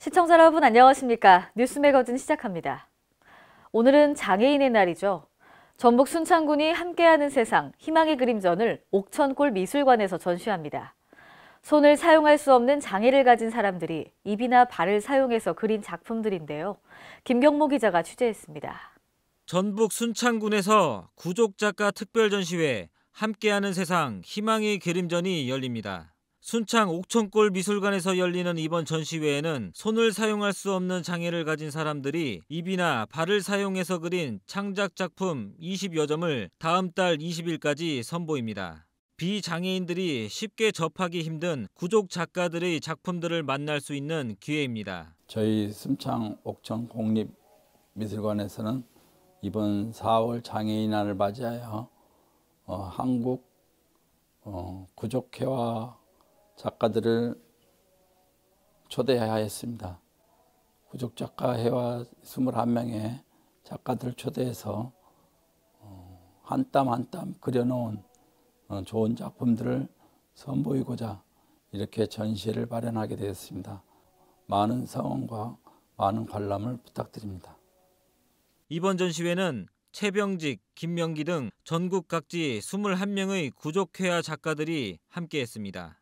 시청자 여러분 안녕하십니까? 뉴스 매거진 시작합니다. 오늘은 장애인의 날이죠. 전북 순창군이 함께하는 세상 희망의 그림전을 옥천골 미술관에서 전시합니다. 손을 사용할 수 없는 장애를 가진 사람들이 입이나 발을 사용해서 그린 작품들인데요. 김경모 기자가 취재했습니다. 전북 순창군에서 구족작가 특별전시회 함께하는 세상 희망의 그림전이 열립니다. 순창 옥천골 미술관에서 열리는 이번 전시회에는 손을 사용할 수 없는 장애를 가진 사람들이 입이나 발을 사용해서 그린 창작 작품 20여 점을 다음 달 20일까지 선보입니다. 비장애인들이 쉽게 접하기 힘든 구족 작가들의 작품들을 만날 수 있는 기회입니다. 저희 순창 옥천 공립미술관에서는 이번 4월 장애인날을 맞이하여 한국 구족회화 작가들을 초대하였습니다. 구족작가회화 21명의 작가들을 초대해서 한 땀 한 땀 그려놓은 좋은 작품들을 선보이고자 이렇게 전시회를 마련하게 되었습니다. 많은 성원과 많은 관람을 부탁드립니다. 이번 전시회는 최병직, 김명기 등 전국 각지 21명의 구족회화 작가들이 함께했습니다.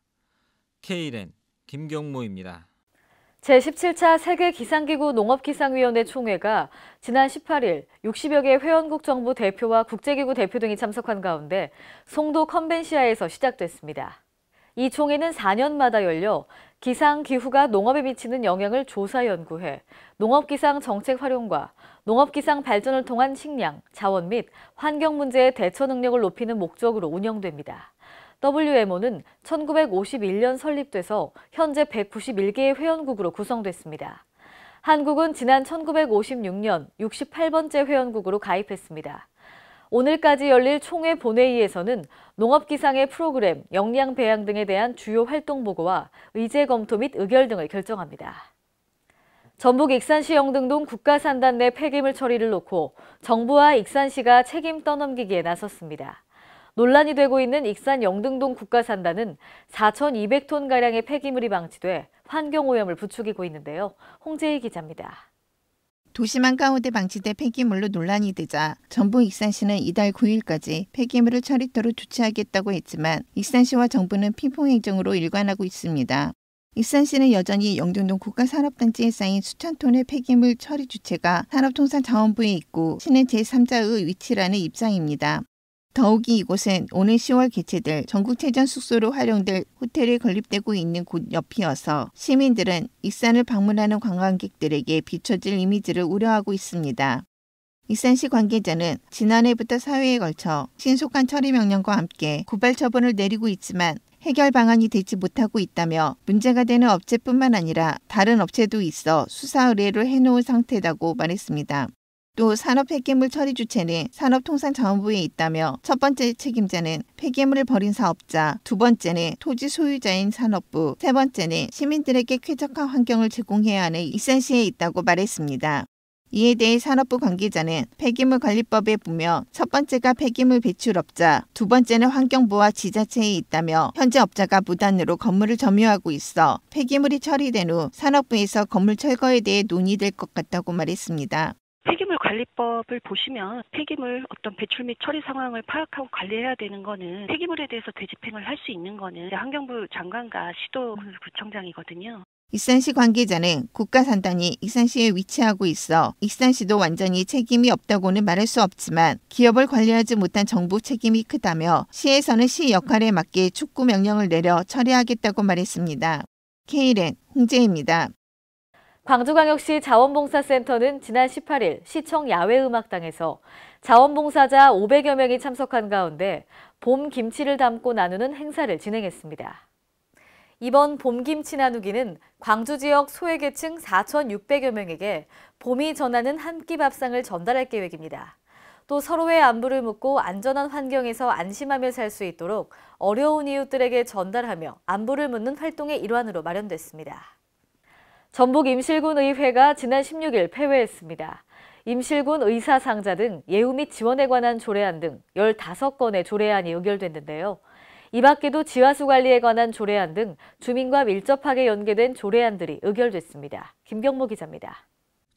K랜 김경모입니다. 제17차 세계기상기구 농업기상위원회 총회가 지난 18일 60여 개 회원국 정부 대표와 국제기구 대표 등이 참석한 가운데 송도 컨벤시아에서 시작됐습니다. 이 총회는 4년마다 열려 기상기후가 농업에 미치는 영향을 조사 연구해 농업기상 정책 활용과 농업기상 발전을 통한 식량, 자원 및 환경 문제의 대처 능력을 높이는 목적으로 운영됩니다. WMO는 1951년 설립돼서 현재 191개의 회원국으로 구성됐습니다. 한국은 지난 1956년 68번째 회원국으로 가입했습니다. 오늘까지 열릴 총회 본회의에서는 농업기상의 프로그램, 역량 배양 등에 대한 주요 활동 보고와 의제 검토 및 의결 등을 결정합니다. 전북 익산시 영등동 국가산단 내 폐기물 처리를 놓고 정부와 익산시가 책임 떠넘기기에 나섰습니다. 논란이 되고 있는 익산 영등동 국가산단은 4,200톤가량의 폐기물이 방치돼 환경오염을 부추기고 있는데요. 홍재희 기자입니다. 도심 한가운데 방치돼 폐기물로 논란이 되자 전북 익산시는 이달 9일까지 폐기물을 처리토록 조치하겠다고 했지만 익산시와 정부는 피풍행정으로 일관하고 있습니다. 익산시는 여전히 영등동 국가산업단지에 쌓인 수천 톤의 폐기물 처리 주체가 산업통상자원부에 있고 시는 제3자의 위치라는 입장입니다. 더욱이 이곳은 오는 10월 개최될 전국체전 숙소로 활용될 호텔에 건립되고 있는 곳 옆이어서 시민들은 익산을 방문하는 관광객들에게 비춰질 이미지를 우려하고 있습니다. 익산시 관계자는 지난해부터 사회에 걸쳐 신속한 처리 명령과 함께 고발 처분을 내리고 있지만 해결 방안이 되지 못하고 있다며 문제가 되는 업체뿐만 아니라 다른 업체도 있어 수사 의뢰를 해놓은 상태라고 말했습니다. 또 산업 폐기물 처리 주체는 산업통상자원부에 있다며 첫 번째 책임자는 폐기물을 버린 사업자, 두 번째는 토지 소유자인 산업부, 세 번째는 시민들에게 쾌적한 환경을 제공해야 하는 익산시에 있다고 말했습니다. 이에 대해 산업부 관계자는 폐기물 관리법에 보면 첫 번째가 폐기물 배출업자, 두 번째는 환경부와 지자체에 있다며 현재 업자가 무단으로 건물을 점유하고 있어 폐기물이 처리된 후 산업부에서 건물 철거에 대해 논의될 것 같다고 말했습니다. 폐기물 관리법을 보시면 폐기물 어떤 배출 및 처리 상황을 파악하고 관리해야 되는 거는 폐기물에 대해서 되집행을 할 수 있는 거는 환경부 장관과 시도구청장이거든요. 익산시 관계자는 국가산단이 익산시에 위치하고 있어 익산시도 완전히 책임이 없다고는 말할 수 없지만 기업을 관리하지 못한 정부 책임이 크다며 시에서는 시 역할에 맞게 축구 명령을 내려 처리하겠다고 말했습니다. K랜 홍재입니다. 광주광역시 자원봉사센터는 지난 18일 시청 야외음악당에서 자원봉사자 500여 명이 참석한 가운데 봄 김치를 담고 나누는 행사를 진행했습니다. 이번 봄 김치 나누기는 광주 지역 소외계층 4,600여 명에게 봄이 전하는 한 끼 밥상을 전달할 계획입니다. 또 서로의 안부를 묻고 안전한 환경에서 안심하며 살 수 있도록 어려운 이웃들에게 전달하며 안부를 묻는 활동의 일환으로 마련됐습니다. 전북 임실군 의회가 지난 16일 폐회했습니다. 임실군 의사상자 등 예우 및 지원에 관한 조례안 등 15건의 조례안이 의결됐는데요. 이 밖에도 지하수 관리에 관한 조례안 등 주민과 밀접하게 연계된 조례안들이 의결됐습니다. 김경모 기자입니다.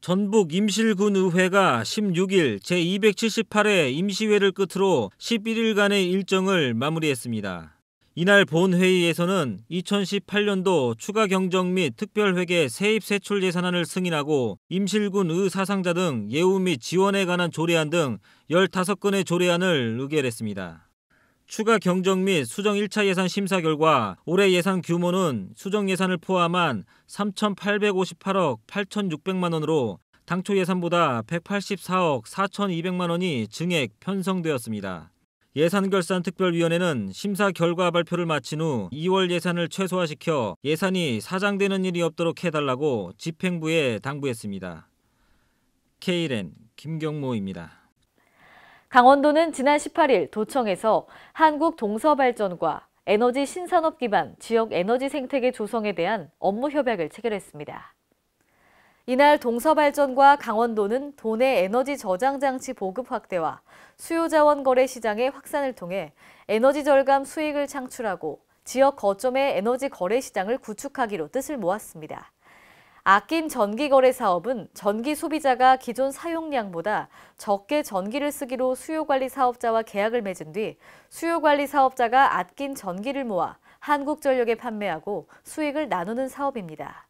전북 임실군의회가 16일 제278회 임시회를 끝으로 11일간의 일정을 마무리했습니다. 이날 본회의에서는 2018년도 추가 경정 및 특별회계 세입 세출 예산안을 승인하고 임실군 의사상자 등 예우 및 지원에 관한 조례안 등 15건의 조례안을 의결했습니다. 추가 경정 및 수정 1차 예산 심사 결과 올해 예산 규모는 수정 예산을 포함한 3,858억 8,600만 원으로 당초 예산보다 184억 4,200만 원이 증액 편성되었습니다. 예산결산특별위원회는 심사 결과 발표를 마친 후 2월 예산을 최소화시켜 예산이 사장되는 일이 없도록 해달라고 집행부에 당부했습니다. Kren 김경모입니다. 강원도는 지난 18일 도청에서 한국 동서발전과 에너지 신산업 기반 지역 에너지 생태계 조성에 대한 업무 협약을 체결했습니다. 이날 동서발전과 강원도는 도내 에너지 저장 장치 보급 확대와 수요 자원 거래 시장의 확산을 통해 에너지 절감 수익을 창출하고 지역 거점의 에너지 거래 시장을 구축하기로 뜻을 모았습니다. 아낀 전기 거래 사업은 전기 소비자가 기존 사용량보다 적게 전기를 쓰기로 수요관리 사업자와 계약을 맺은 뒤 수요관리 사업자가 아낀 전기를 모아 한국전력에 판매하고 수익을 나누는 사업입니다.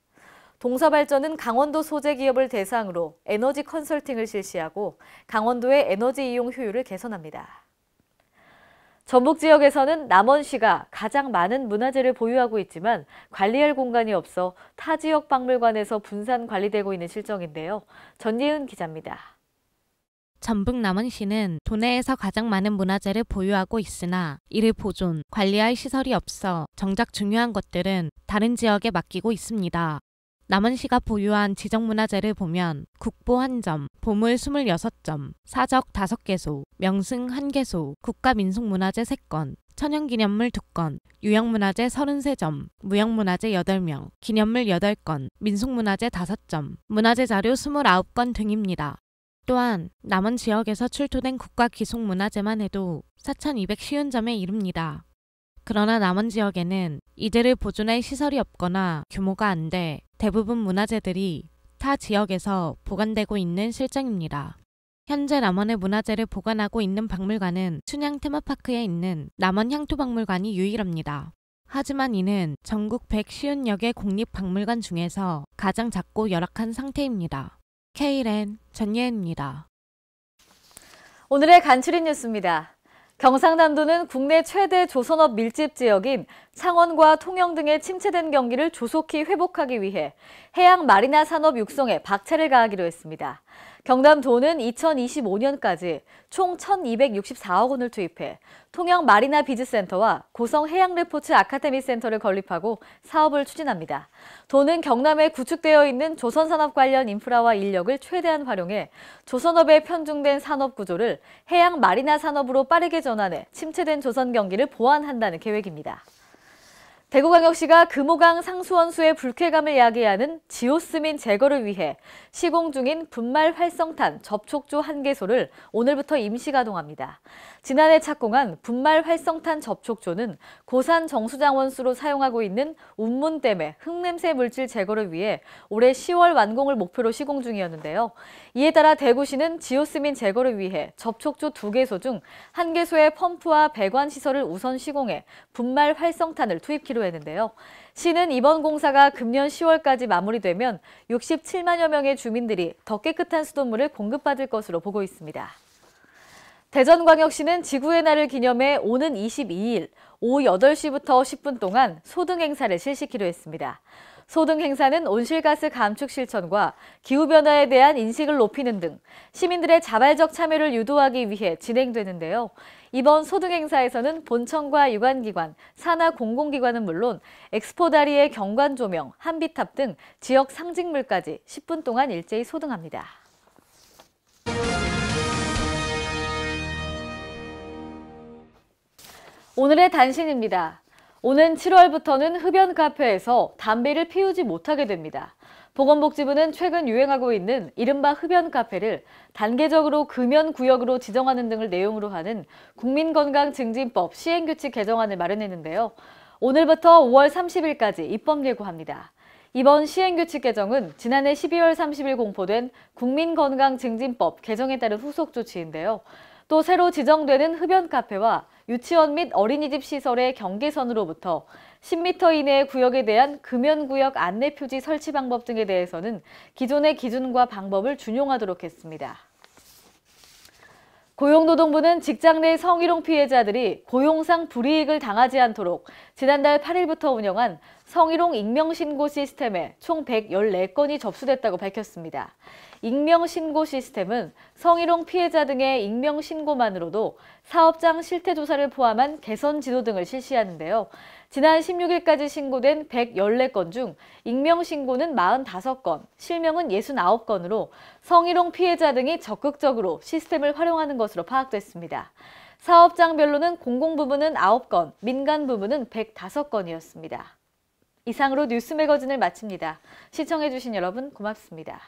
동서발전은 강원도 소재 기업을 대상으로 에너지 컨설팅을 실시하고 강원도의 에너지 이용 효율을 개선합니다. 전북 지역에서는 남원시가 가장 많은 문화재를 보유하고 있지만 관리할 공간이 없어 타 지역 박물관에서 분산 관리되고 있는 실정인데요. 전예은 기자입니다. 전북 남원시는 도내에서 가장 많은 문화재를 보유하고 있으나 이를 보존, 관리할 시설이 없어 정작 중요한 것들은 다른 지역에 맡기고 있습니다. 남원시가 보유한 지정문화재를 보면 국보 1점, 보물 26점, 사적 5개소, 명승 1개소, 국가민속문화재 3건, 천연기념물 2건, 유형문화재 33점, 무형문화재 8명, 기념물 8건, 민속문화재 5점, 문화재 자료 29건 등입니다. 또한 남원 지역에서 출토된 국가기속문화재만 해도 4,250점에 이릅니다. 그러나 남원 지역에는 이들을 보존할 시설이 없거나 규모가 안 돼 대부분 문화재들이 타 지역에서 보관되고 있는 실정입니다. 현재 남원의 문화재를 보관하고 있는 박물관은 춘향 테마파크에 있는 남원 향토박물관이 유일합니다. 하지만 이는 전국 150여개 국립박물관 중에서 가장 작고 열악한 상태입니다. Kren 전예은입니다. 오늘의 간추린 뉴스입니다. 경상남도는 국내 최대 조선업 밀집 지역인 창원과 통영 등의 침체된 경기를 조속히 회복하기 위해 해양 마리나 산업 육성에 박차를 가하기로 했습니다. 경남도는 2025년까지 총 1,264억 원을 투입해 통영 마리나 비즈센터와 고성 해양레포츠 아카데미 센터를 건립하고 사업을 추진합니다. 도는 경남에 구축되어 있는 조선산업 관련 인프라와 인력을 최대한 활용해 조선업에 편중된 산업 구조를 해양 마리나 산업으로 빠르게 전환해 침체된 조선 경기를 보완한다는 계획입니다. 대구광역시가 금호강 상수원수의 불쾌감을 야기하는 지오스민 제거를 위해 시공 중인 분말 활성탄 접촉조 1개소를 오늘부터 임시 가동합니다. 지난해 착공한 분말 활성탄 접촉조는 고산 정수장 원수로 사용하고 있는 운문댐의 흙냄새 물질 제거를 위해 올해 10월 완공을 목표로 시공 중이었는데요. 이에 따라 대구시는 지오스민 제거를 위해 접촉조 2개소 중 1개소의 펌프와 배관 시설을 우선 시공해 분말 활성탄을 투입키로 했는데요. 시는 이번 공사가 금년 10월까지 마무리되면 67만여 명의 주민들이 더 깨끗한 수돗물을 공급받을 것으로 보고 있습니다. 대전광역시는 지구의 날을 기념해 오는 22일 오후 8시부터 10분 동안 소등 행사를 실시키로 했습니다. 소등 행사는 온실가스 감축 실천과 기후변화에 대한 인식을 높이는 등 시민들의 자발적 참여를 유도하기 위해 진행되는데요. 이번 소등 행사에서는 본청과 유관기관, 산하 공공기관은 물론 엑스포다리의 경관 조명, 한비탑 등 지역 상징물까지 10분 동안 일제히 소등합니다. 오늘의 단신입니다. 오는 7월부터는 흡연 카페에서 담배를 피우지 못하게 됩니다. 보건복지부는 최근 유행하고 있는 이른바 흡연 카페를 단계적으로 금연 구역으로 지정하는 등을 내용으로 하는 국민건강증진법 시행규칙 개정안을 마련했는데요. 오늘부터 5월 30일까지 입법 예고합니다. 이번 시행규칙 개정은 지난해 12월 30일 공포된 국민건강증진법 개정에 따른 후속 조치인데요. 또 새로 지정되는 흡연 카페와 유치원 및 어린이집 시설의 경계선으로부터 10m 이내의 구역에 대한 금연구역 안내표지 설치 방법 등에 대해서는 기존의 기준과 방법을 준용하도록 했습니다. 고용노동부는 직장 내 성희롱 피해자들이 고용상 불이익을 당하지 않도록 지난달 8일부터 운영한 성희롱 익명신고 시스템에 총 114건이 접수됐다고 밝혔습니다. 익명신고 시스템은 성희롱 피해자 등의 익명신고만으로도 사업장 실태조사를 포함한 개선 지도 등을 실시하는데요. 지난 16일까지 신고된 114건 중 익명신고는 45건, 실명은 69건으로 성희롱 피해자 등이 적극적으로 시스템을 활용하는 것으로 파악됐습니다. 사업장별로는 공공부문은 9건, 민간부문은 105건이었습니다. 이상으로 뉴스 매거진을 마칩니다. 시청해주신 여러분 고맙습니다.